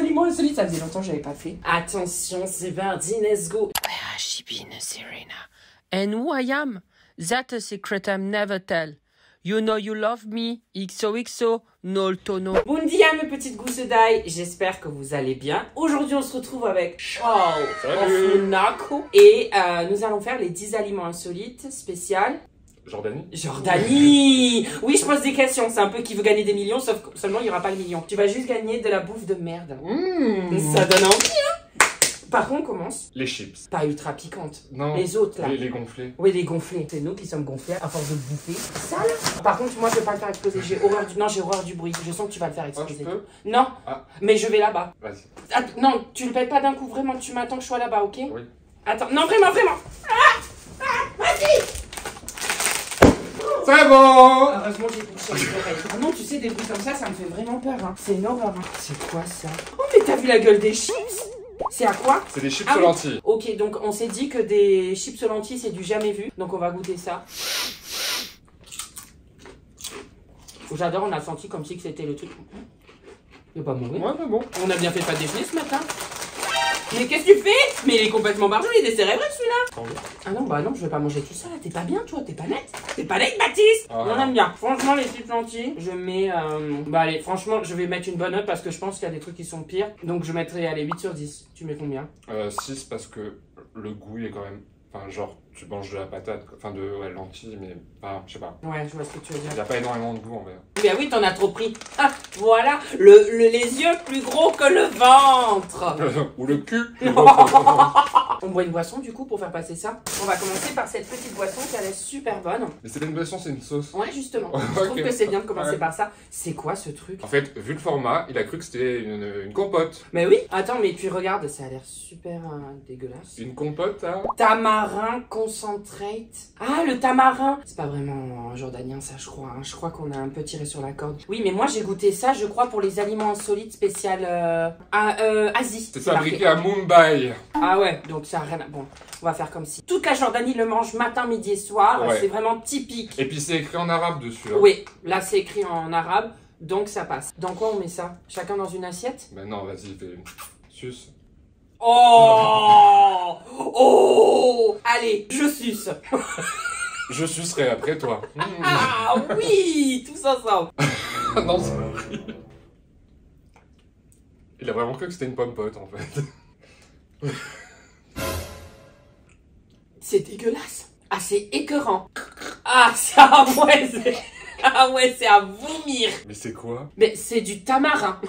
aliments insolites, ça faisait longtemps que j'avais pas fait. Attention, c'est parti, let's go. Where has she been, Serena? And who I am? That's a secret I'm never tell. You know you love me, XOXO, no tono. Bon dia mes petites gousses d'ail, j'espère que vous allez bien. Aujourd'hui on se retrouve avec Charles Ofunako et nous allons faire les 10 aliments insolites spécial. Jordanie. Oui, je pose des questions, c'est un peu qui veut gagner des millions, sauf que seulement il n'y aura pas le million. Tu vas juste gagner de la bouffe de merde. Ça donne envie, hein. Par contre, on commence. Les chips. Pas ultra piquantes. Non. Les autres, là. Les gonflés. Oui, les gonflés. C'est nous qui sommes gonflés à force de bouffer. Ça, là. Par contre, moi, je vais pas le faire exploser. J'ai horreur du... Non, j'ai horreur du bruit. Je sens que tu vas le faire exploser. Je peux non. Ah. Mais je vais là-bas. Vas-y. Non, tu le payes pas d'un coup. Vraiment, tu m'attends que je sois là-bas, ok? Oui. Attends. Non, vraiment, vraiment. Vas-y. C'est bon. Heureusement, j'ai bouché les oreilles. Ah non, tu sais, des bruits comme ça me fait vraiment peur. Hein. C'est une horreur. Hein. C'est quoi, ça? Oh, mais t'as vu la gueule des chips? C'est à quoi? C'est des chips aux lentilles. Ok, donc on s'est dit que des chips aux lentilles, c'est du jamais vu. Donc on va goûter ça. J'adore, on a senti comme si c'était le truc. Il va pas mourir. Ouais, mais bon. On a bien fait de pas déjeuner ce matin. Mais qu'est-ce que tu fais? Mais il est complètement barjou, il est décérébré celui-là. Ah non, bah non, je vais pas manger tout ça là. T'es pas bien toi, t'es pas net. T'es pas net, Baptiste. On aime bien. Franchement, les chips lentilles, je mets... Bah allez, franchement, je vais mettre une bonne note parce que je pense qu'il y a des trucs qui sont pires. Donc je mettrai, allez, 8 sur 10. Tu mets combien? 6 parce que le goût il est quand même... Enfin, genre, tu manges de la patate, enfin de lentilles, mais enfin, je sais pas. Ouais, je vois ce que tu veux dire. Il n'y a pas énormément de goût en vrai. Mais oui, t'en as trop pris. Ah, voilà, les yeux plus gros que le ventre. Ou le cul. On boit une boisson du coup pour faire passer ça. On va commencer par cette petite boisson qui a l'air super bonne. Mais c'est pas une boisson, c'est une sauce. Ouais, justement. Je trouve que c'est bien de commencer par ça. C'est quoi ce truc? En fait, vu le format, il a cru que c'était une compote. Mais oui. Attends, mais puis regarde, ça a l'air super dégueulasse. Une compote, hein? Tamarin concentrate. Ah, le tamarin. C'est pas vraiment jordanien, ça, je crois. Hein. Je crois qu'on a un peu tiré sur la corde. Oui, mais moi, j'ai goûté ça, je crois, pour les aliments insolites spécial Asie. C'est fabriqué à Mumbai. Ah ouais, donc ça a rien à... Bon, on va faire comme si toute la Jordanie le mange matin, midi et soir. Ouais. C'est vraiment typique. Et puis c'est écrit en arabe dessus. Hein. Oui, là, c'est écrit en arabe, donc ça passe. Dans quoi on met ça? Chacun dans une assiette? Ben non, vas-y, fais... Suce. Oh. Oh. Allez, je suce. Je sucerai après toi. Ah oui, tous ensemble. Non, c'est horrible. Il a vraiment cru que c'était une pomme-pote en fait. C'est dégueulasse. Ah, c'est écœurant. Ah, ça, ouais, c'est... Ah ouais, c'est à vomir. Mais c'est quoi? Mais c'est du tamarin.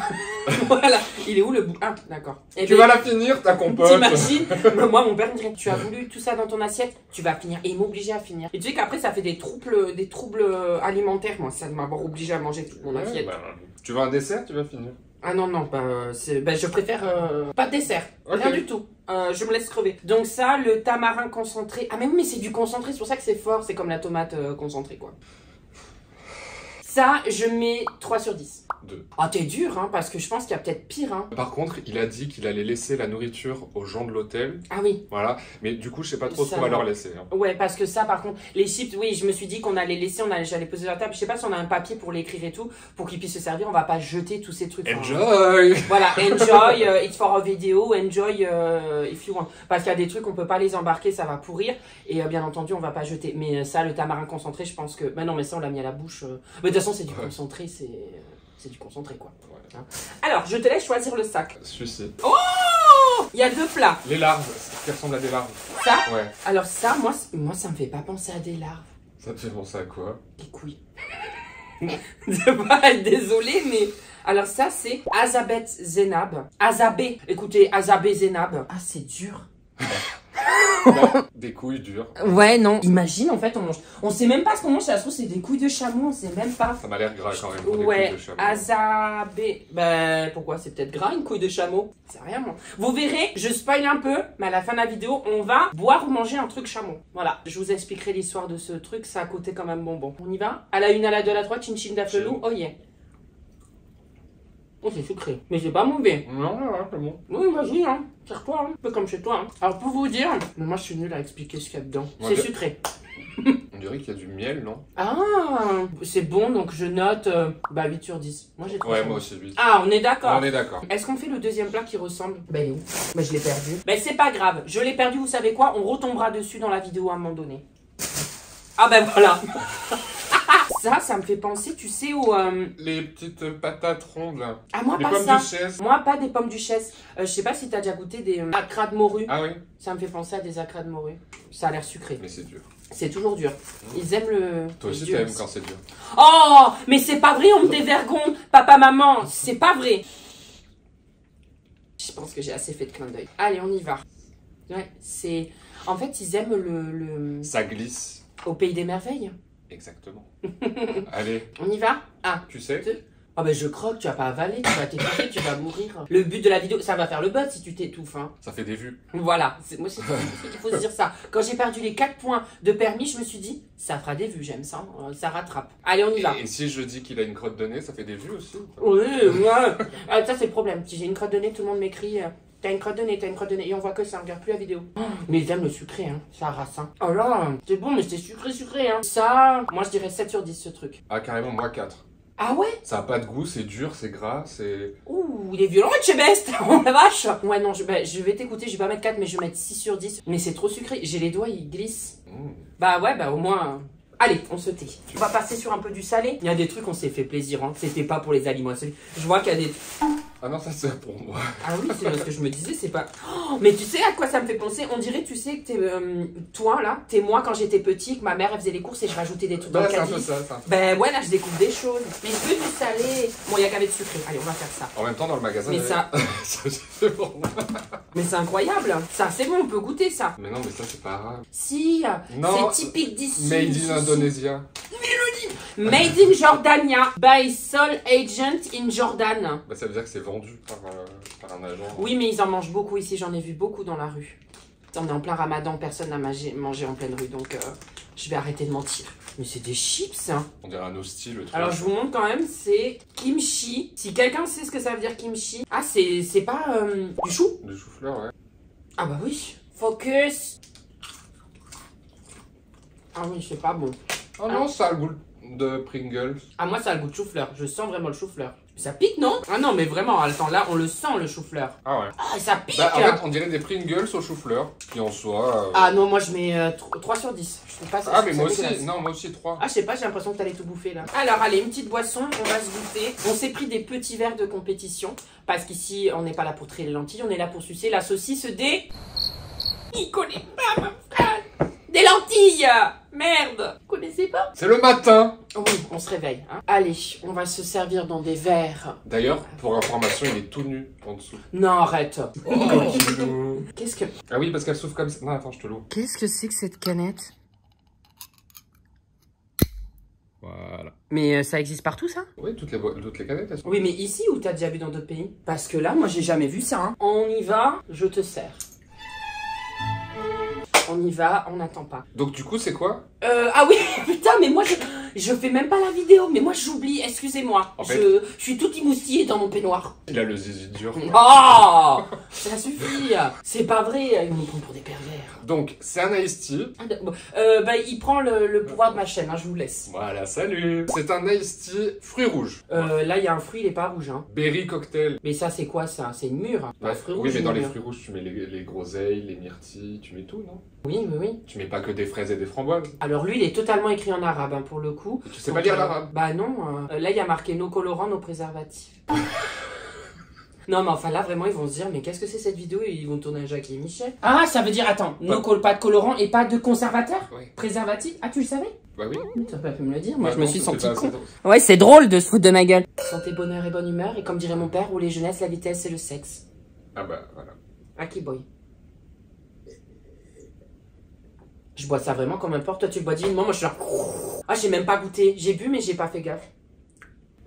Voilà. Il est où le bout? Ah, d'accord. Tu vas la finir, ta compote. T'imagines? Moi, mon père me dirait, tu as voulu tout ça dans ton assiette, tu vas finir. Et il m'obligeait à finir. Et tu sais qu'après, ça fait des troubles alimentaires, moi, ça de m'avoir obligé à manger toute mon assiette. Bah, tu veux un dessert, tu vas finir. Ah non, non, je préfère pas de dessert. Okay. Rien du tout. Je me laisse crever. Donc ça, le tamarin concentré. Ah mais oui, mais c'est du concentré, c'est pour ça que c'est fort. C'est comme la tomate concentrée, quoi. Ça, je mets 3 sur 10. 2. Ah, t'es dur, hein, parce que je pense qu'il y a peut-être pire, hein. Par contre, il a dit qu'il allait laisser la nourriture aux gens de l'hôtel. Ah oui. Voilà. Mais du coup, je sais pas trop ce qu'on va leur laisser. Hein. Ouais, parce que ça, par contre, les chips, oui, je me suis dit qu'on allait laisser, j'allais poser sur la table. Je sais pas si on a un papier pour l'écrire et tout, pour qu'ils puissent se servir. On va pas jeter tous ces trucs. Enjoy. Voilà, enjoy, it's for a video, enjoy if you want. Parce qu'il y a des trucs, on peut pas les embarquer, ça va pourrir. Et bien entendu, on va pas jeter. Mais ça, le tamarin concentré, je pense que... Bah non, mais ça, on l'a mis à la bouche. Mais de toute façon, c'est du concentré, c'est du concentré, quoi. Ouais. Hein. Alors, je te laisse choisir le sac. Celui-ci. Oh! Il y a 2 plats. Les larves, qui ressemblent à des larves. Ça? Ouais. Alors ça, moi, ça me fait pas penser à des larves. Ça te fait penser à quoi? Des couilles. Je vais pas être désolée, mais... Alors ça, c'est Azabet Zenab. Azabé. Écoutez, Azabé Zenab. Ah, c'est dur. Bah, des couilles dures. Ouais, non. Imagine, en fait, on sait même pas ce qu'on mange. Ça se trouve, c'est des couilles de chameau, on sait même pas. Ça m'a l'air gras quand même. Ouais, Azabé. Bah, pourquoi? C'est peut-être gras, une couille de chameau. C'est rien, moi. Vous verrez, je spoil un peu, mais à la fin de la vidéo, on va boire ou manger un truc chameau. Voilà. Je vous expliquerai l'histoire de ce truc. Ça a coûté quand même bonbon. On y va? À la 1, à la 2, à la 3, chin chin d'afelou. Oh yeah. Oh, c'est sucré. Mais c'est pas mauvais. Non, c'est bon. Oui, vas-y, hein. Tire-toi, hein. Un peu comme chez toi, hein. Alors, pour vous dire, mais moi, je suis nulle à expliquer ce qu'il y a dedans. Ouais, c'est sucré. On dirait qu'il y a du miel, non? Ah, c'est bon, donc je note 8 sur 10. Moi j'ai trouvé Ouais, ça moi bon. aussi 8. Ah, on est d'accord. On est d'accord. Est-ce qu'on fait le deuxième plat qui ressemble? Bah il est où? Bah je l'ai perdu. Bah c'est pas grave, je l'ai perdu, vous savez quoi? On retombera dessus dans la vidéo à un moment donné. Ah ben voilà. Ça me fait penser, tu sais, aux... Les petites patates rondes, là. Ah moi Les pas pommes ça. duchesse. Moi pas des pommes duchesse. Je sais pas si t'as déjà goûté des acras de morue. Ah oui? Ça me fait penser à des acras de morue. Ça a l'air sucré. Mais c'est dur. C'est toujours dur. Ils aiment le... Toi aussi, dur. t'aimes quand c'est dur. Oh, mais c'est pas vrai, on me dévergonde. Papa, maman, c'est pas vrai. Je pense que j'ai assez fait de clin d'œil. Allez, on y va. Ouais, c'est... En fait, ils aiment le... Ça glisse. Au pays des merveilles. Exactement. Allez, On y va? Ah. tu sais? Oh ben je croque, tu vas pas avaler, tu vas t'étouffer, tu vas mourir. Le but de la vidéo, ça va faire le buzz si tu t'étouffes. Hein. Ça fait des vues. Voilà, moi c'est il faut se dire ça. Quand j'ai perdu les 4 points de permis, je me suis dit, ça fera des vues, j'aime ça, ça rattrape. Allez, on y va. Et si je dis qu'il a une crotte de nez, ça fait des vues aussi? Oui, ouais. Ah, ça c'est le problème, si j'ai une crotte de nez, tout le monde m'écrit... T'as une crotte de nez, t'as une crotte de nez. Et on voit que ça, on regarde plus la vidéo. Mais ils aiment le sucré, hein. Ça rase, hein. Oh là, c'est bon, mais c'est sucré, hein. Ça, moi je dirais 7 sur 10 ce truc. Ah, carrément, moi 4. Ah ouais? Ça a pas de goût, c'est dur, c'est gras, c'est... Ouh, il est violent, chez Best. Oh la vache. Ouais, non, je vais t'écouter, je vais pas mettre 4, mais je vais mettre 6 sur 10. Mais c'est trop sucré. J'ai les doigts, ils glissent. Bah ouais, bah au moins... Allez, on se tait. On va passer sur un peu du salé. Il y a des trucs, on s'est fait plaisir, hein. C'était pas pour les aliments. Je vois qu'il y a des... Ah non, ça c'est pour moi. Ah oui, c'est ce que je me disais, c'est pas... Oh, mais tu sais à quoi ça me fait penser? On dirait, tu sais, que t'es... toi, là, t'es moi quand j'étais petit, que ma mère, elle faisait les courses et je rajoutais des trucs dans le c'est un caddie. peu ça. Ben ouais, là, je découvre des choses. Mais je veux du salé. Bon, il y a qu'à mettre sucré. Allez, on va faire ça. En même temps, dans le magasin... Mais ça... c'est pour moi. Mais c'est incroyable. Ça, c'est bon, on peut goûter ça. Mais non, mais ça c'est pas grave. Si, Non, c'est typique d'ici. Made in Indonesia. Made in Jordania. By Sol Agent in Jordan. Bah ça veut dire que c'est vendu par un agent. Oui, mais ils en mangent beaucoup ici. J'en ai vu beaucoup dans la rue. On est en plein ramadan, personne n'a mangé en pleine rue. Donc, je vais arrêter de mentir. Mais c'est des chips, hein. On dirait un hostie, le truc. Alors, je vous montre quand même, c'est kimchi. Si quelqu'un sait ce que ça veut dire kimchi. Ah, c'est pas du chou? Du chou-fleur, ouais. Ah bah oui. Focus. Ah oui, c'est pas bon. Oh non, ça a le goût de Pringles. Ah moi ça a le goût de chou-fleur, je sens vraiment le chou-fleur. Ça pique non? Ah non mais vraiment, attends là on le sent le chou-fleur. Ah ouais. Ah ça pique. Bah en fait on dirait des Pringles au chou-fleur. Qui en soi... Ah non moi je mets 3 sur 10. Je trouve pas ça. Ah mais moi dégueulasse. aussi, non moi aussi 3. Ah je sais pas, j'ai l'impression que t'allais tout bouffer là. Alors allez, une petite boisson, on va se goûter. On s'est pris des petits verres de compétition. Parce qu'ici on n'est pas là pour traiter les lentilles, on est là pour sucer la saucisse des... Il connaît pas mon frère. Des lentilles. Merde. Vous connaissez pas? C'est le matin. Oui, on se réveille. Hein. Allez, on va se servir dans des verres. D'ailleurs, pour information, il est tout nu en dessous. Non, arrête. Oh, Qu'est-ce que... ah oui, parce qu'elle souffle comme ça. Non, attends, je te l'ouvre. Qu'est-ce que c'est que cette canette? Voilà. Mais ça existe partout, ça? Oui, toutes les canettes, elles sont... Oui, mais ici ou t'as déjà vu dans d'autres pays? Parce que là, moi, j'ai jamais vu ça. Hein. On y va, je te sers. On y va, on n'attend pas. Donc du coup, c'est quoi? Ah oui, putain, mais moi, je fais même pas la vidéo. Mais moi, j'oublie, excusez-moi. En fait... Je suis tout émoustillée dans mon peignoir. Il a le zizi dur. Oh, ça suffit. C'est pas vrai, ils nous prennent pour des pervers. Donc, c'est un iced tea. Bah, il prend le pouvoir de ma chaîne, hein, je vous laisse. Voilà, salut. C'est un iced tea fruits rouges. Là, il y a un fruit, il est pas rouge. Hein. Berry cocktail. Mais ça, c'est quoi ça? C'est une mûre. Ouais, Un fruit oui, rouge, mais dans une les mûre. fruits rouges, tu mets les groseilles, les myrtilles, tu mets tout, non? Oui, mais oui. Tu mets pas que des fraises et des framboises. Alors lui, il est totalement écrit en arabe, hein, pour le coup. Tu sais pas lire l'arabe? Bah non. Là, il y a marqué nos colorants, nos préservatifs. Non, mais enfin là, vraiment, ils vont se dire, mais qu'est-ce que c'est cette vidéo? Et ils vont tourner à Jackie et Michel. Ah, ça veut dire, attends, pas de colorant et pas de conservateur? Oui. Préservatif? Ah, tu le savais? Bah oui. T'as pas pu me le dire, moi Bah je me non, suis c'est senti pas con. assez drôle. Ouais, c'est drôle de se foutre de ma gueule. Santé, bonheur et bonne humeur, et comme dirait mon père, ou les jeunesses, la vitesse, c'est le sexe. Ah bah voilà. Aki boy. Je bois ça vraiment comme un porc, toi tu le bois divinement, moi je suis là. Ah, j'ai même pas goûté, j'ai bu mais j'ai pas fait gaffe.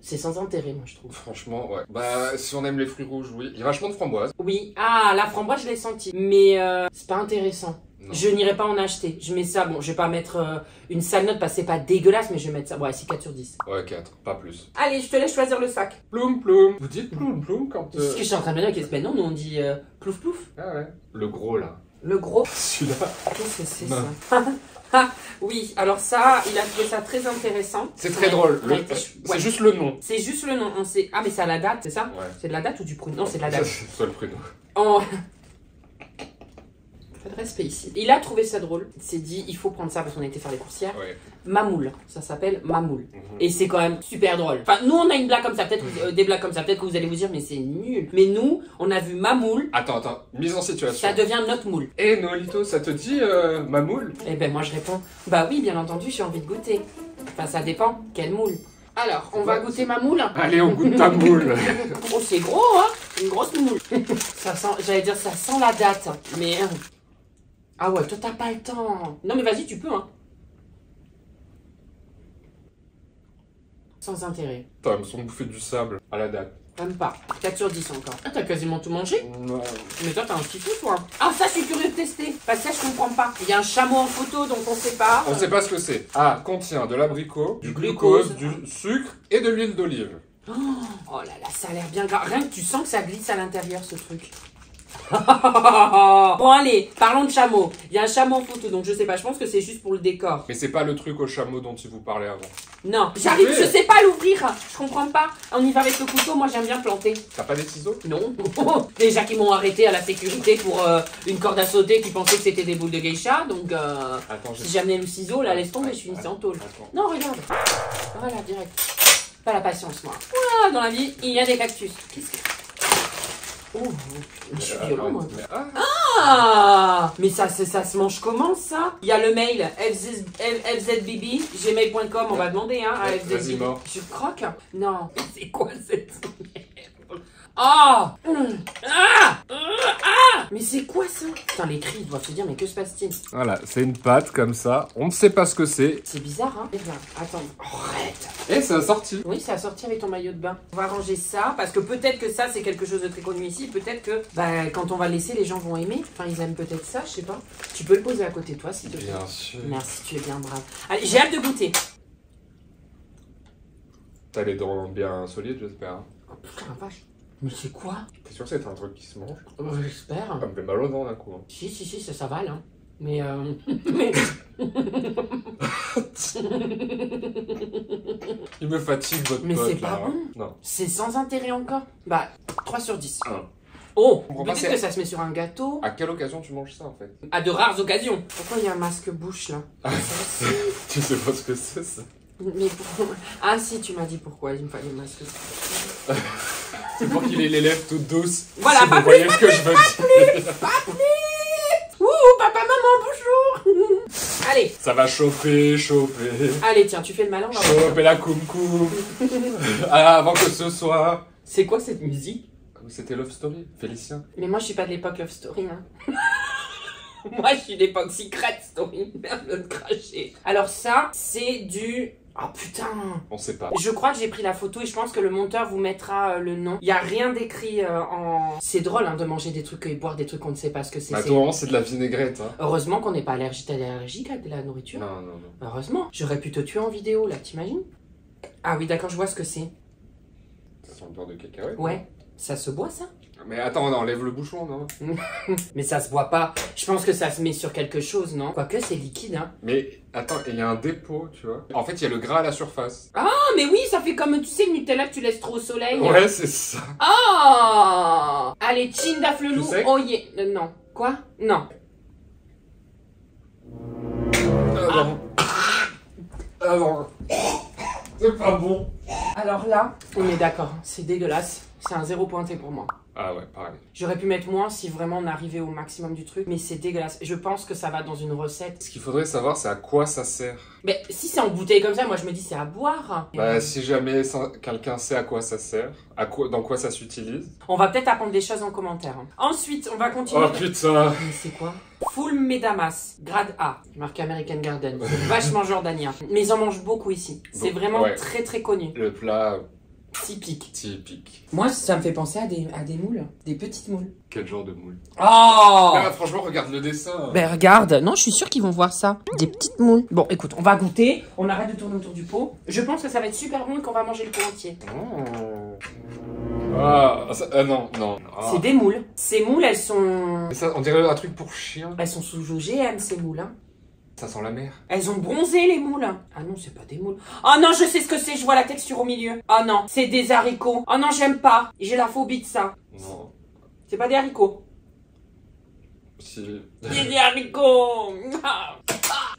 C'est sans intérêt, moi je trouve. Franchement, ouais. Bah si on aime les fruits rouges, oui. Il y a vachement de framboises. Oui, ah, la framboise je l'ai senti, mais c'est pas intéressant. Non. Je n'irai pas en acheter. Je mets ça, bon, je vais pas mettre une sale note parce que c'est pas dégueulasse, mais je vais mettre ça. Ouais, c'est 4 sur 10. Ouais, 4, pas plus. Allez, je te laisse choisir le sac. Ploum ploum. Vous dites ploum ploum quand... C'est ce que je suis en train de me dire, qu'est-ce que nous on dit plouf plouf. Ah ouais. Le gros là. Le gros. Celui-là. Qu'est-ce que c'est Non. ça? Ah, oui, alors ça, il a trouvé ça très intéressant. C'est très drôle. Ouais, C'est juste le nom. C'est juste le nom. On sait... Ah, mais c'est à la date, c'est ça? Ouais. C'est de la date ou du pruneau? Non, c'est de la date. C'est soit le pruneau. Oh. Pas de respect ici. Il a trouvé ça drôle. Il s'est dit, il faut prendre ça parce qu'on a été faire les courses hier. Ouais. Mamoul. Ça s'appelle Mamoul. Mhm. Et c'est quand même super drôle. Enfin, nous, on a une blague comme ça. Peut-être des blagues comme ça. Peut-être que vous allez vous dire, mais c'est nul. Mais nous, on a vu Mamoul. Attends. Mise en situation. Ça devient notre moule. Eh Nolito, ça te dit ma moule? Eh ben, moi, je réponds, bah oui, bien entendu, j'ai envie de goûter. Enfin, ça dépend. Quelle moule? Alors, on va goûter ma moule. Allez, on goûte ta moule. Oh, c'est gros, hein? Une grosse moule. Ça sent, j'allais dire, ça sent la date. Mais. Ah ouais, toi, t'as pas le temps. Non, mais vas-y, tu peux, hein. Sans intérêt. Putain, elles me sont bouffées du sable à la date. Même pas. 4 sur 10 encore. Ah, t'as quasiment tout mangé? Non. Mais toi, t'as un petit fou, toi. Ah, ça, je suis curieux de tester. Parce que ça, je comprends pas. Il y a un chameau en photo, donc on sait pas. On sait pas ce que c'est. Ah, contient de l'abricot, du Glucose. glucose, du sucre et de l'huile d'olive. Oh là là, ça a l'air bien gras. Rien que tu sens que ça glisse à l'intérieur, ce truc. Bon, allez, parlons de chameau. Il y a un chameau en photo, donc je sais pas. Je pense que c'est juste pour le décor. Mais c'est pas le truc au chameau dont il vous parlait avant. Non, j'arrive, je sais pas l'ouvrir. Je comprends pas. On y va avec le couteau, moi j'aime bien planter. T'as pas des ciseaux? Non. Déjà qu'ils m'ont arrêté à la sécurité pour une corde à sauter qui pensait que c'était des boules de geisha. Donc Attends, si j'amenais le ciseau, là laisse tomber, je finissais en tôle. Attends. Non, regarde. Voilà, direct. Pas la patience, moi. Voilà, dans la vie, il y a des cactus. Qu'est-ce que... Oh, mais je suis violent, moi. Ah, mais ça se mange comment, ça? Il y a le mail fzbb@gmail.com, on va demander, hein, à Vas-y, FZBB. mort. Je croque? Non. C'est quoi cette merde? Ah! Mais c'est quoi ça? Putain, les cris, ils doivent se dire, mais que se passe-t-il? Voilà, c'est une pâte comme ça. On ne sait pas ce que c'est. C'est bizarre, hein? Regarde, attends. Arrête! Et ça a sorti. Oui, ça a sorti avec ton maillot de bain. On va ranger ça, parce que peut-être que ça, c'est quelque chose de très connu ici. Peut-être que, bah, quand on va le laisser, les gens vont aimer. Enfin, ils aiment peut-être ça, je sais pas. Tu peux le poser à côté de toi, s'il te plaît. Bien sûr. Merci, tu es bien brave. Allez, j'ai hâte de goûter. T'as les dents bien solides, j'espère. Hein. Oh putain, la vache. Mais c'est quoi? T'es sûr que c'est un truc qui se mange? J'espère. Ça me fait mal aux dents d'un coup. Hein. Si, ça s'avale, hein. Mais mais... Il me fatigue votre Mais pote, c'est pas là. bon. Non. C'est sans intérêt encore. Bah, 3 sur 10. Ah. Oh, comprends pas, peut-être c'est- que ça se met sur un gâteau. À quelle occasion tu manges ça en fait? À de rares occasions. Pourquoi il y a un masque-bouche, là? Ça aussi. Tu sais pas ce que c'est ça? Mais pourquoi? Ah si, tu m'as dit pourquoi il me fallait le masque. C'est pour qu'il ait les lèvres toutes douces. Voilà, si pas vous voyez ce que je veux dire. Ouh, papa, maman, bonjour. Allez, Ça va chauffer. allez, tiens, tu fais le malin, on va voir. Chauffer la coum-coum. Avant que ce soit... C'est quoi cette musique? C'était Love Story, Félicien. Mais moi, je suis pas de l'époque Love Story, hein. Moi, je suis de l'époque Secret Story. Merde, de cracher. Alors ça, c'est du... Oh putain. On sait pas. Je crois que j'ai pris la photo et je pense que le monteur vous mettra le nom. Il y a rien d'écrit en... C'est drôle, hein, de manger des trucs et boire des trucs qu'on ne sait pas ce que c'est. Bah, C'est- toi, c'est de la vinaigrette. Hein. Heureusement qu'on n'est pas allergique à de la nourriture. Non. Heureusement. J'aurais pu te tuer en vidéo, là, t'imagines? Ah oui, d'accord, je vois ce que c'est. Ça sent le beurre de cacahuète. Ouais. Ça se boit, ça? Mais attends, on enlève le bouchon, non? Mais ça se boit pas. Je pense que ça se met sur quelque chose, non? Quoique, c'est liquide, hein. Mais attends, il y a un dépôt, tu vois. En fait, il y a le gras à la surface. Ah, mais oui, ça fait comme, tu sais, le Nutella que tu laisses trop au soleil. Ouais, c'est ça. Ah! Allez, Chinda Flelou, Tout sec? oh yeah. Non. Quoi? Non. Ah non. C'est pas bon. Alors là, on est d'accord, c'est dégueulasse. C'est un 0 pointé pour moi. Ah ouais, pareil. J'aurais pu mettre moins si vraiment on arrivait au maximum du truc, mais c'est dégueulasse. Je pense que ça va dans une recette. Ce qu'il faudrait savoir, c'est à quoi ça sert. Mais si c'est en bouteille comme ça, moi je me dis c'est à boire. Bah, si jamais quelqu'un sait à quoi ça sert, dans quoi ça s'utilise. On va peut-être apprendre des choses en commentaire. Hein. Ensuite, on va continuer. Oh putain. Mais c'est quoi? Full Medamas, grade A, marqué American Garden. C'est vachement jordanien. Mais ils en mangent beaucoup ici. C'est Bon, vraiment ouais. très très connu. Le plat Typique. typique. Moi, ça me fait penser à des moules, des petites moules. Quel genre de moule? Oh! Ah, franchement, regarde le dessin. Ben regarde, non, je suis sûre qu'ils vont voir ça. Des petites moules. Bon, écoute, on va goûter. On arrête de tourner autour du pot. Je pense que ça va être super bon et qu'on va manger le pot entier. Ah. Non, non. C'est des moules. Ces moules, elles sont... Mais ça, on dirait un truc pour chien. Elles sont sous OGM, ces moules. Hein. Ça sent la mer. Elles ont bronzé, les moules. Ah non, c'est pas des moules. Oh non, je sais ce que c'est, je vois la texture au milieu. Oh non, c'est des haricots. Oh non, j'aime pas. J'ai la phobie de ça. Non. C'est pas des haricots. Si. C'est des haricots.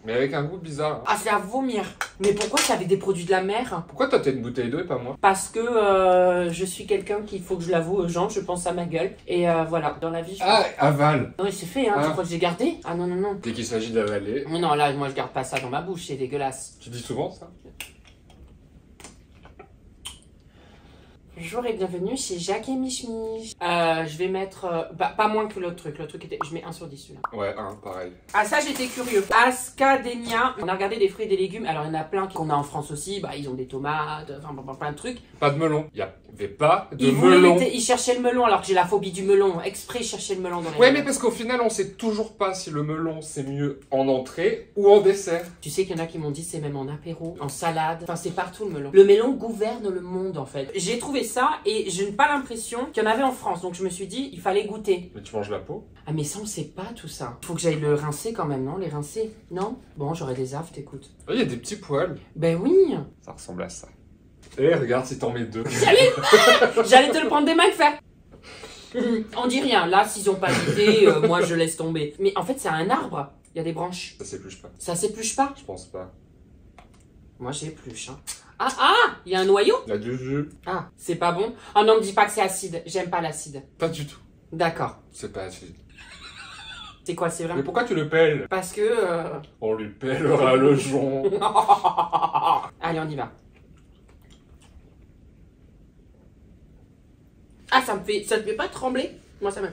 Mais avec un goût bizarre. Ah, c'est à vomir. Mais pourquoi c'est avec des produits de la mer? Pourquoi toi t'as une bouteille d'eau et pas moi? Parce que je suis quelqu'un qu'il faut que je l'avoue aux gens, je pense à ma gueule. Et voilà, dans la vie, je... Ah, avale. Non, mais c'est fait, hein. Ah. Tu crois que j'ai gardé? Ah non, non, non. Dès qu'il s'agit d'avaler. Mais non, là, moi, je garde pas ça dans ma bouche, c'est dégueulasse. Tu dis souvent ça? Bonjour et bienvenue chez Jacques et Mich. Je vais mettre pas moins que l'autre truc. L'autre truc était. Je mets 1 sur 10 celui-là. Ouais, pareil. Ah, ça j'étais curieux. Ascadenia. On a regardé des fruits et des légumes. Alors il y en a plein qu'on a en France aussi. Bah, ils ont des tomates, enfin plein de trucs. Pas de melon. Il y avait pas de Ils melon. Ils cherchaient le melon alors que j'ai la phobie du melon. Exprès chercher le melon dans les Ouais, melons. mais parce qu'au final, on sait toujours pas si le melon c'est mieux en entrée ou en dessert. Tu sais qu'il y en a qui m'ont dit c'est même en apéro, en salade. Enfin, c'est partout le melon. Le melon gouverne le monde en fait. J'ai trouvé ça et je n'ai pas l'impression qu'il y en avait en France. Donc je me suis dit, il fallait goûter. Mais tu manges la peau? Ah mais ça on sait pas tout ça. Faut que j'aille le rincer quand même, non? Les rincer? Non? Bon, j'aurai des aftes, écoute. Il y a des petits poils. Ben oui. Ça ressemble à ça. Eh, regarde si t'en mets 2. J'allais te le prendre des mains, faire. On dit rien. Là, s'ils ont pas d'idée, moi je laisse tomber. Mais en fait, c'est un arbre. Il y a des branches. Ça s'épluche pas. Ça s'épluche pas? Je pense pas. Moi j'épluche. Hein. Ah, il y a un noyau? Il y a du jus. Ah, c'est pas bon. Oh non, me dis pas que c'est acide. J'aime pas l'acide. Pas du tout. D'accord. C'est pas acide. C'est quoi, c'est Mais vraiment? pourquoi tu le pèles? Parce que... On lui pèlera le jonc. Allez, on y va. Ah, ça te fait pas trembler? Moi, ça me...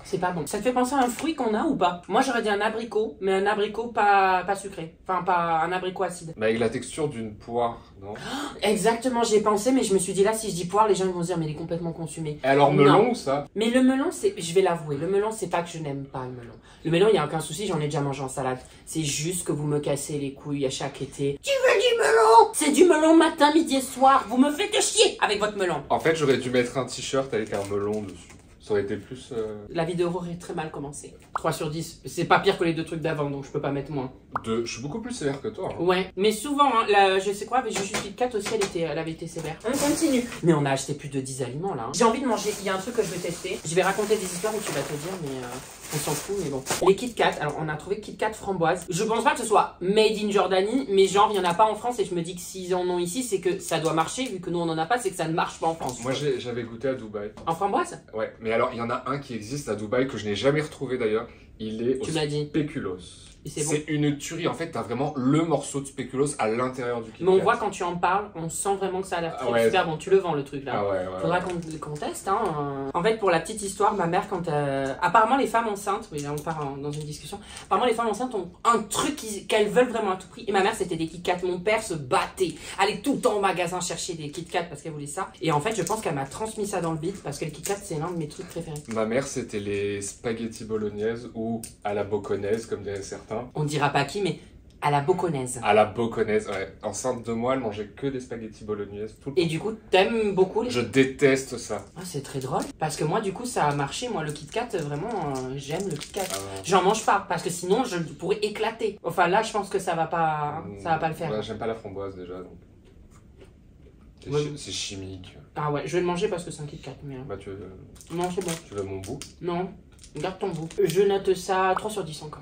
C'est pas bon. Ça te fait penser à un fruit qu'on a ou pas? Moi, j'aurais dit un abricot, mais un abricot pas sucré. Enfin, pas un abricot acide. Mais avec la texture d'une poire, non? Exactement, j'y ai pensé, mais je me suis dit là, si je dis poire, les gens vont se dire, mais il est complètement consumé. Et alors, melon ou ça? Mais le melon, je vais l'avouer, le melon, c'est pas que je n'aime pas le melon. Le melon, il n'y a aucun souci, j'en ai déjà mangé en salade. C'est juste que vous me cassez les couilles à chaque été. Tu veux du melon? C'est du melon matin, midi et soir. Vous me faites chier avec votre melon. En fait, j'aurais dû mettre un t-shirt avec un melon dessus. Ça aurait été plus... La vidéo aurait très mal commencé. 3 sur 10. C'est pas pire que les 2 trucs d'avant, donc je peux pas mettre moins. Je suis beaucoup plus sévère que toi. Hein. Ouais, mais souvent, hein, je sais quoi, avec Juju Kit Kat aussi, elle avait été sévère. On continue. Mais on a acheté plus de 10 aliments là. Hein. J'ai envie de manger, il y a un truc que je veux tester. Je vais raconter des histoires où tu vas te dire, mais on s'en fout, mais bon. Les Kit Kat, alors on a trouvé Kit Kat framboise. Je pense pas que ce soit made in Jordanie, mais genre, il y en a pas en France et je me dis que s'ils en ont ici, c'est que ça doit marcher, vu que nous on en a pas, c'est que ça ne marche pas en France. Moi, j'avais goûté à Dubaï. En framboise? Ouais, mais alors, il y en a un qui existe à Dubaï que je n'ai jamais retrouvé d'ailleurs. Il est Tu au m'as dit. spéculoos. Et c'est bon. C'est une tuerie. En fait, t'as vraiment le morceau de spéculoos à l'intérieur du Kit Mais on Kat. voit quand tu en parles, on sent vraiment que ça a l'air Ah ouais. super bon. Tu le vends le truc là. Ah ouais, Faudra qu'on teste. Hein. En fait, pour la petite histoire, ma mère, quand apparemment les femmes enceintes, oui, là on part dans une discussion. Apparemment les femmes enceintes ont un truc qu'elles veulent vraiment à tout prix. Et ma mère, c'était des Kit Kat. Mon père se battait, allait tout le temps au magasin chercher des Kit Kat parce qu'elle voulait ça. Et en fait, je pense qu'elle m'a transmis ça dans le vide parce que le Kit Kat, c'est l'un de mes trucs préférés. Ma mère, c'était les spaghettis bolognaises ou à la boconaise, comme diraient certains. On dira pas qui, mais à la boconaise. À la boconaise, ouais. Enceinte de moi, elle mangeait que des spaghettis bolognaises tout le temps. Et du coup, t'aimes beaucoup les... Je déteste ça. Ah, c'est très drôle. Parce que moi, du coup, ça a marché. Moi, le Kit Kat, vraiment, j'aime le Kit Kat. Ah ouais. J'en mange pas, parce que sinon, je pourrais éclater. Enfin, là, je pense que ça va pas le faire. Ouais, j'aime pas la framboise, déjà, donc... C'est chimique. Ah ouais, je vais le manger parce que c'est un Kit Kat. Mais... Bah, tu veux Non, c'est bon. mon bout? Non, garde ton bout. Je note ça 3 sur 10 encore.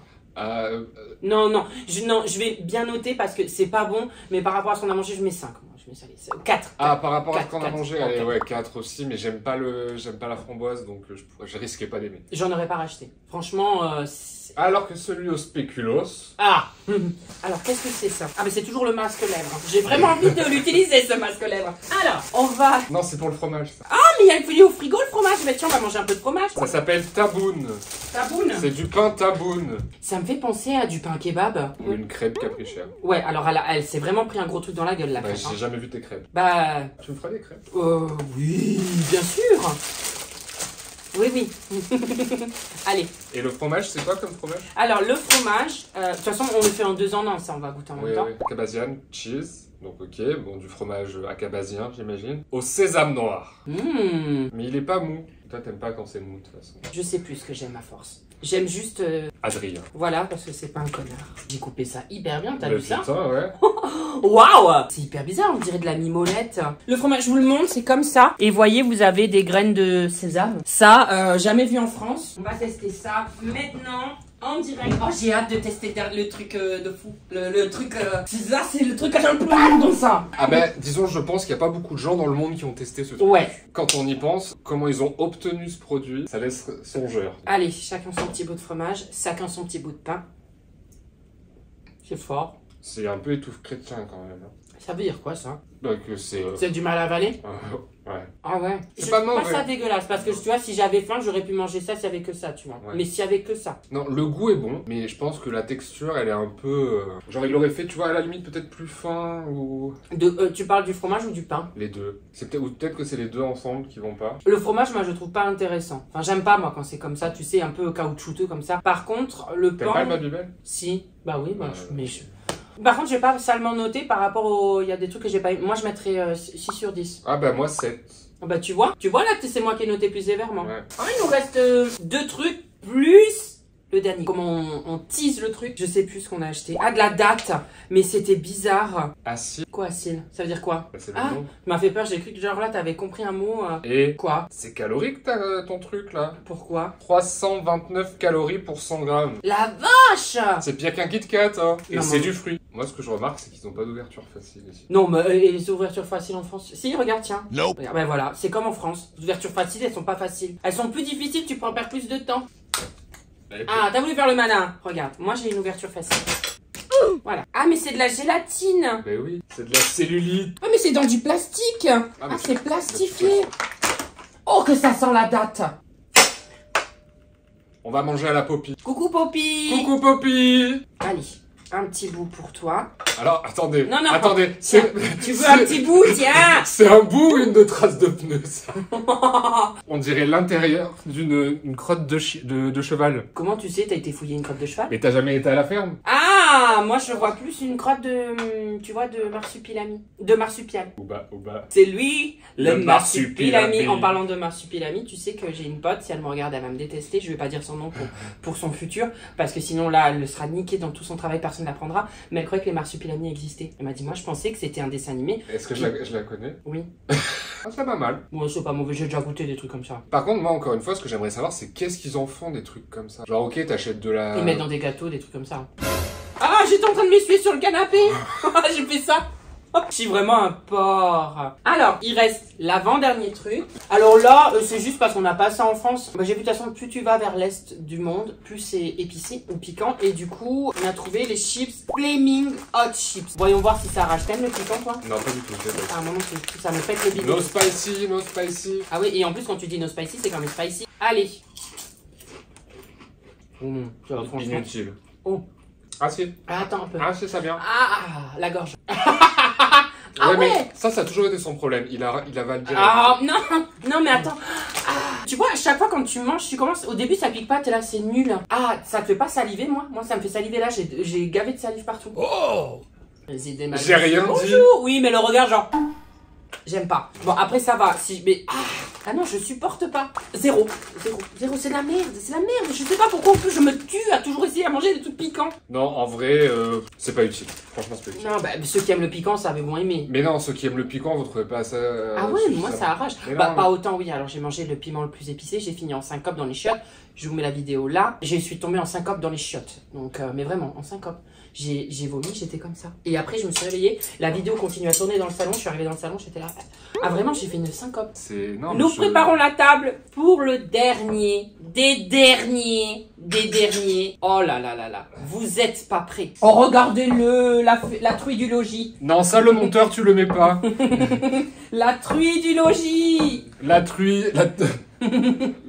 Non. Je vais bien noter parce que c'est pas bon, mais par rapport à ce qu'on a mangé, je mets 5. Moi, je mets ça, 4. Ah, par rapport à ce 4, qu'on a 4, mangé, 4. allez, ouais, 4 aussi, mais j'aime pas la framboise, donc je risquais pas d'aimer. J'en aurais pas racheté. Franchement, Alors que celui au spéculoos... Ah Alors, qu'est-ce que c'est ça? Ah, mais c'est toujours le masque lèvres. J'ai vraiment envie de l'utiliser, ce masque lèvres. Alors, on va... Non, c'est pour le fromage, ça. Ah, mais il y a le au frigo, le fromage. Mais tiens, on va manger un peu de fromage. Ça s'appelle taboun. Taboun. C'est du pain taboun. Ça me fait penser à du pain kebab. Ou une crêpe caprichère. Ouais, alors elle s'est vraiment pris un gros truc dans la gueule, la Bah, crêpe. j'ai jamais vu tes crêpes. Bah... Tu me feras des crêpes? Oui, bien sûr. Oui, oui. Allez. Et le fromage, c'est quoi comme fromage? Alors, le fromage, de toute façon, on le fait en 2 en 1, ça, on va goûter en même temps. Oui. Acabasian, cheese. Donc ok, bon, du fromage acabasien, j'imagine. Au sésame noir. Mais il est pas mou. Toi, t'aimes pas quand c'est mou, de toute façon. Je sais plus ce que j'aime à force. J'aime juste... Adrien. Voilà, parce que c'est pas un connard. J'ai coupé ça hyper bien, t'as Le vu ça? putain, ouais. Waouh! C'est hyper bizarre, on dirait de la mimolette. Le fromage, je vous le montre, c'est comme ça. Et voyez, vous avez des graines de sésame. Ça, jamais vu en France. On va tester ça maintenant. En direct. Oh, j'ai hâte de tester le truc de fou. Le truc... Ça, c'est le truc que j'aime le plus dans ça. Ah ben, disons, je pense qu'il n'y a pas beaucoup de gens dans le monde qui ont testé ce truc. Ouais. Quand on y pense, comment ils ont obtenu ce produit, ça laisse songeur. Allez, chacun son petit bout de fromage, chacun son petit bout de pain. C'est fort. C'est un peu étouffe chrétien quand même. Ça veut dire quoi, ça? Donc c'est... C'est du mal à avaler? Ouais. Ah ouais. C'est Je pas trouve pas mauvais. ça dégueulasse, parce que tu vois, si j'avais faim, j'aurais pu manger ça s'il y avait que ça, tu vois. Ouais. Mais s'il y avait que ça. Non, le goût est bon, mais je pense que la texture, elle est un peu... Genre, il l'aurait fait, tu vois, à la limite, peut-être plus fin ou... Tu parles du fromage ou du pain? Les deux. Ou peut-être que c'est les deux ensemble qui vont pas. Le fromage, moi, je trouve pas intéressant. Enfin, j'aime pas, moi, quand c'est comme ça, tu sais, un peu caoutchouteux comme ça. Par contre, le T'aimes pain... pas le Babybel? Si. Bah oui, bah, Par contre, j'ai pas salement noté par rapport au... Il y a des trucs que j'ai pas... Moi, je mettrais 6 sur 10. Ah bah moi 7. Bah tu vois là que c'est moi qui ai noté plus sévèrement. Ouais. Ah, il nous reste 2 trucs plus le dernier. Comment on tease le truc? Je sais plus ce qu'on a acheté. Ah, de la date. Mais c'était bizarre. Acide, Quoi, Syl? Ça veut dire quoi? bah, c'est le Ah, nom. m'a fait peur, j'ai cru que genre là t'avais compris un mot. Et Quoi? c'est calorique ton truc là. Pourquoi? 329 calories pour 100 grammes. La vache! C'est pire qu'un Kit Kat, hein. Et Non, c'est mais- du fruit. Moi, ce que je remarque, c'est qu'ils n'ont pas d'ouverture facile ici. Non, mais les ouvertures faciles en France. Si, regarde, tiens. Nope. Regarde, ben voilà, c'est comme en France. Les ouvertures faciles, elles sont pas faciles. Elles sont plus difficiles, tu peux en perdre plus de temps. Et puis- Ah, t'as voulu faire le malin. Regarde, moi j'ai une ouverture facile. Voilà. Ah, mais c'est de la gélatine. Ben oui, c'est de la cellulite. Ah, mais c'est dans du plastique. Ah, mais c'est plastifié. Oh, que ça sent la date. On va manger à la Poppy. Coucou, Poppy. Coucou Poppy. Allez, un petit bout pour toi. Alors, attendez. Non, non, attendez. Tiens, tu veux un petit bout? Tiens. C'est un bout ou une de trace de pneu, ça? On dirait l'intérieur d'une crotte de cheval. Comment tu sais, t'as été fouiller une crotte de cheval? Mais t'as jamais été à la ferme? Ah, moi je vois plus une crotte de, tu vois, de marsupilami. De marsupial. Ou bas. C'est lui, le Le marsupilami. marsupilami. En parlant de marsupilami, tu sais que j'ai une pote, si elle me regarde, elle va me détester. Je vais pas dire son nom pour son futur, parce que sinon là, elle sera niquée dans tout son travail, personne ne l'apprendra. Mais elle croyait que les marsupilami existaient. Elle m'a dit, moi je pensais que c'était un dessin animé. Est-ce que je la connais? Oui. Ah, c'est pas mal. Bon, c'est pas mauvais, j'ai déjà goûté des trucs comme ça. Par contre, moi, encore une fois, ce que j'aimerais savoir, c'est qu'est-ce qu'ils en font des trucs comme ça. Genre, ok, t'achètes de la... Ils mettent dans des gâteaux, des trucs comme ça. Ah, j'étais en train de m'essuyer sur le canapé. J'ai fait ça. Je suis vraiment un porc. Alors, il reste l'avant-dernier truc. Alors là, c'est juste parce qu'on n'a pas ça en France. Bah, j'ai vu de toute façon, plus tu vas vers l'est du monde, plus c'est épicé ou piquant. Et du coup, on a trouvé les chips Flaming Hot Chips. Voyons voir si ça arrache. T'aimes le piquant, toi? Non, pas du tout. Ah, moi non plus, ça me pète le bidon. No spicy, no spicy. Ah oui, et en plus, quand tu dis no spicy, c'est quand même spicy. Allez. Ça va, franchement. Inutile. Oh. Ah si. Ah, attends un peu. Ah si, ça vient. Ah, la gorge. Ouais, Ah mais ouais. ça a toujours été son problème. Il avale direct. Ah non, non mais attends. Ah, tu vois, à chaque fois quand tu manges, tu commences. Au début, ça pique pas, t'es là, c'est nul. Ah, ça te fait pas saliver, moi? Moi, ça me fait saliver là, j'ai gavé de salive partout. Oh! J'ai rien dit. Bonjour. Oui, mais le regard, genre. J'aime pas. Bon, après, ça va. Si, mais. Ah non, je supporte pas. Zéro, c'est de la merde, c'est la merde. Je sais pas pourquoi en plus je me tue à toujours essayer à manger des trucs piquants. Non, en vrai, c'est pas utile. Franchement, c'est pas utile. Non, bah, ceux qui aiment le piquant, ça avait moins aimé. Mais non, ceux qui aiment le piquant, vous trouvez pas ça... Ah ouais, moi ça arrache. Mais Bah, non. pas autant, oui. Alors j'ai mangé le piment le plus épicé, j'ai fini en syncope dans les chiottes. Je vous mets la vidéo là. Je suis tombée en syncope dans les chiottes. Donc, mais vraiment, en syncope. J'ai vomi, j'étais comme ça. Et après, je me suis réveillée. La vidéo continue à tourner dans le salon. Je suis arrivée dans le salon, j'étais là. Ah, vraiment, j'ai fait une syncope. C'est... Non, Nous mais préparons la table pour le dernier des derniers. Oh là là là là. Vous êtes pas prêts. Oh, regardez-le, la truie du logis. Non, ça, le monteur, tu le mets pas. La truie du logis. La truie...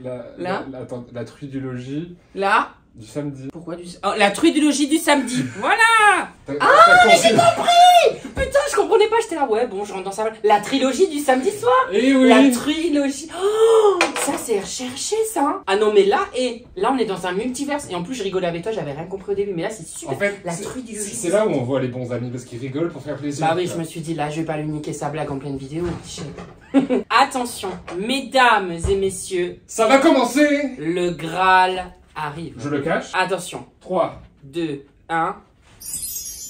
Là. Attends, la truie du logis. Là. Du samedi. Pourquoi du... Oh, la trilogie du samedi. Voilà. Ah, mais j'ai compris. Putain, je comprenais pas, j'étais là, ouais, bon, je rentre dans ça. La trilogie du samedi soir. Eh oui. La trilogie. Oh, ça c'est recherché, ça. Hein. Ah non, mais là, là, on est dans un multiverse. Et en plus, je rigolais avec toi, j'avais rien compris au début, mais là, c'est super. En fait, la trilogie. C'est là où on voit les bons amis, parce qu'ils rigolent pour faire plaisir. Bah oui, je me suis dit, là, je vais pas lui niquer sa blague en pleine vidéo. Attention, mesdames et messieurs. Ça va commencer. Le Graal arrive. Je le cache. Attention. 3, 2, 1.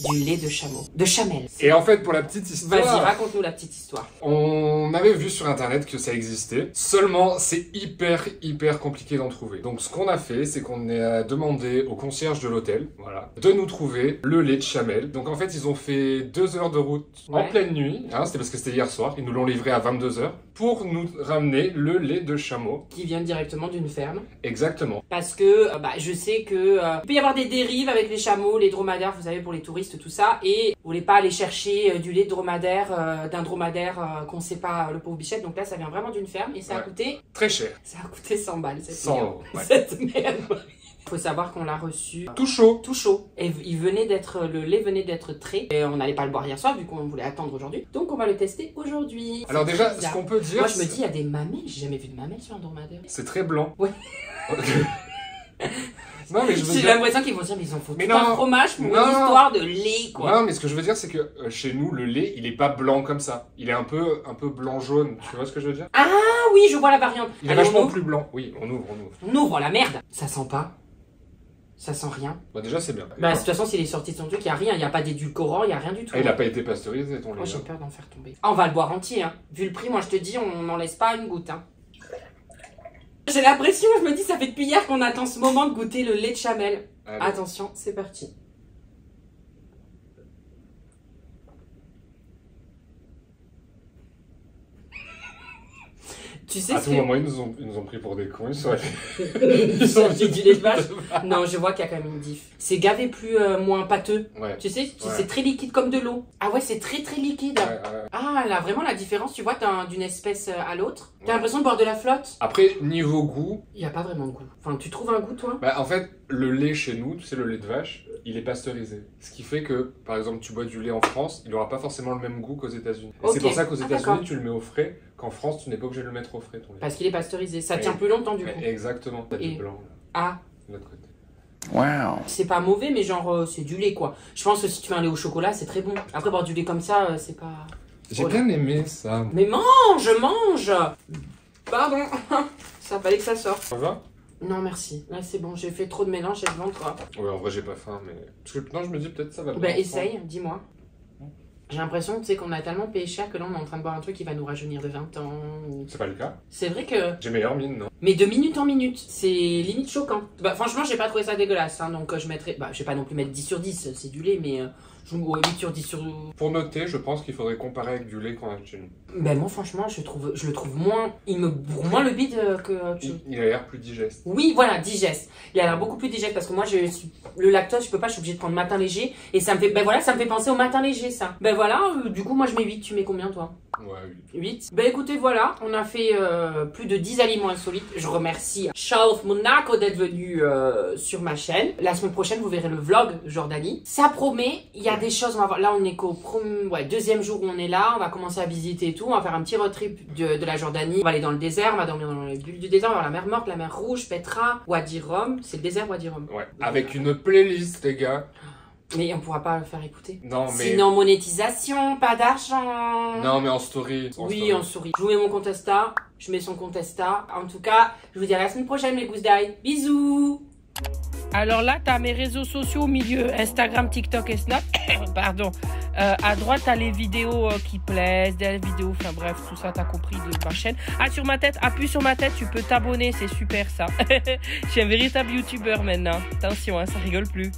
Du lait de chameau. De chamel. Et en fait, pour la petite histoire... Vas-y, raconte-nous la petite histoire. On avait vu sur internet que ça existait. Seulement, c'est hyper compliqué d'en trouver. Donc, ce qu'on a fait, c'est qu'on a demandé au concierge de l'hôtel, voilà, de nous trouver le lait de chamel. Donc, en fait, ils ont fait 2 heures de route en pleine nuit. Hein, c'était parce que c'était hier soir. Ils nous l'ont livré à 22 h pour nous ramener le lait de chameau. Qui vient directement d'une ferme. Exactement. Parce que, je sais que il peut y avoir des dérives avec les chameaux, les dromadaires, vous savez, pour les touristes, tout ça. Et vous voulez pas aller chercher du lait de dromadaire, d'un dromadaire qu'on sait pas, le pauvre bichette. Donc là, ça vient vraiment d'une ferme et ça a coûté... Très cher. Ça a coûté 100 balles, cette 100 euros, ouais. Cette merde. Faut savoir qu'on l'a reçu tout chaud. Tout chaud. Et le lait venait d'être trait. Et on n'allait pas le boire hier soir vu qu'on voulait attendre aujourd'hui. Donc on va le tester aujourd'hui. Alors déjà, ce qu'on peut dire... Moi je me dis, il y a des mamelles. J'ai jamais vu de mamelles sur un dromadaire. C'est très blanc. Ouais. Non, mais je veux J'ai dire... l'impression qu'ils vont dire, mais ils en font mais tout un fromage pour une histoire de lait, quoi. Non, mais ce que je veux dire, c'est que chez nous, le lait, il est pas blanc comme ça. Il est un peu blanc-jaune. Tu vois ce que je veux dire? Ah oui, je vois la variante. Il est vachement plus blanc. Oui, on ouvre. On ouvre la merde. Ça sent pas. Ça sent rien. Bah déjà, c'est bien. Bah de toute façon, s'il est sorti de son truc, il n'y a rien. Il n'y a pas d'édulcorant, il n'y a rien du tout. Ah, il a pas été pasteurisé, ton lait. Oh, j'ai peur d'en faire tomber. Ah, on va le boire entier, hein. Vu le prix, moi je te dis, on n'en laisse pas une goutte, hein. J'ai l'impression, je me dis, ça fait depuis hier qu'on attend ce moment de goûter le lait de chamel. Allez. Attention, c'est parti. Tu sais à ce tout que... moment, ils nous ont pris pour des cons. Ils ont dit du lait de vache. Non, je vois qu'il y a quand même une diff. C'est gavé plus, moins pâteux. Ouais. Tu sais, c'est très liquide comme de l'eau. Ah ouais, c'est très liquide. Ouais. Ah, là, vraiment la différence, tu vois, d'une espèce à l'autre. T'as l'impression de boire de la flotte. Après, niveau goût... Il n'y a pas vraiment de goût. Enfin, tu trouves un goût, toi? Bah, en fait, le lait chez nous, tu sais, le lait de vache, il est pasteurisé. Ce qui fait que, par exemple, tu bois du lait en France, il n'aura pas forcément le même goût qu'aux États-Unis. Okay. C'est pour ça qu'aux États-Unis, tu le mets au frais, qu'en France, tu n'es pas obligé de le mettre au frais, ton lait. Parce qu'il est pasteurisé. Ça tient plus longtemps, du coup. Exactement. T'as du blanc, là. Ah. De l'autre côté. Wow. C'est pas mauvais, mais genre, c'est du lait, quoi. Je pense que si tu mets un lait au chocolat, c'est très bon. Après, boire du lait comme ça, c'est pas... J'ai bien aimé ça. Mais mange. Pardon. Ça fallait que ça sorte. Ça va? Non, merci. Là, c'est bon. J'ai fait trop de mélange, j'ai le ventre. Ouais, en vrai, j'ai pas faim, mais... Parce que, non, je me dis, peut-être ça va bien. Bah, essaye, dis-moi. J'ai l'impression, tu sais, qu'on a tellement payé cher que là, on est en train de boire un truc qui va nous rajeunir de 20 ans. C'est pas le cas. C'est vrai que... J'ai meilleure mine, non? Mais de minute en minute, c'est limite choquant. Bah, franchement, j'ai pas trouvé ça dégueulasse, hein, donc je mettrais... Bah, je vais pas non plus mettre 10 sur 10, c'est du lait, mais... Ouais, 8 sur 10 sur... Pour noter, je pense qu'il faudrait comparer avec du lait qu'on a chez nous. Ben moi franchement je le trouve moins... Il me bourre moins le bide que... Il a l'air plus digeste. Oui voilà, digeste. Il a l'air beaucoup plus digeste parce que moi le lactose je peux pas, je suis obligée de prendre matin léger. Et ça me fait... Ben voilà, ça me fait penser au matin léger ça. Ben voilà, du coup moi je mets 8, tu mets combien toi? Ouais, 8. 8. Ben écoutez voilà, on a fait plus de 10 aliments insolites. Je remercie Charles Monaco d'être venu sur ma chaîne. La semaine prochaine vous verrez le vlog Jordanie. Ça promet, il y a des choses, on va voir. Là on est qu'au deuxième jour où on est là, on va commencer à visiter et tout, on va faire un petit road trip de la Jordanie, on va aller dans le désert, on va dormir dans les bulles du désert, on va voir la mer Morte, la mer Rouge, Petra, Wadi Rum, c'est le désert Wadi Rum. Ouais, avec une playlist les gars. Mais on pourra pas le faire écouter. Non mais... Sinon monétisation, pas d'argent. Non mais en story. Oui en story. Je vous mets mon compte Insta, je mets son compte Insta. En tout cas, je vous dis à la semaine prochaine mes gousses d'ail. Bisous. Alors là, tu as mes réseaux sociaux au milieu, Instagram, TikTok et Snap. Pardon. À droite, tu as les vidéos qui plaisent, des vidéos, enfin bref, tout ça, tu as compris de ma chaîne. Ah, sur ma tête, appuie sur ma tête, tu peux t'abonner, c'est super ça. Je suis un véritable youtubeur maintenant. Attention, hein, ça rigole plus.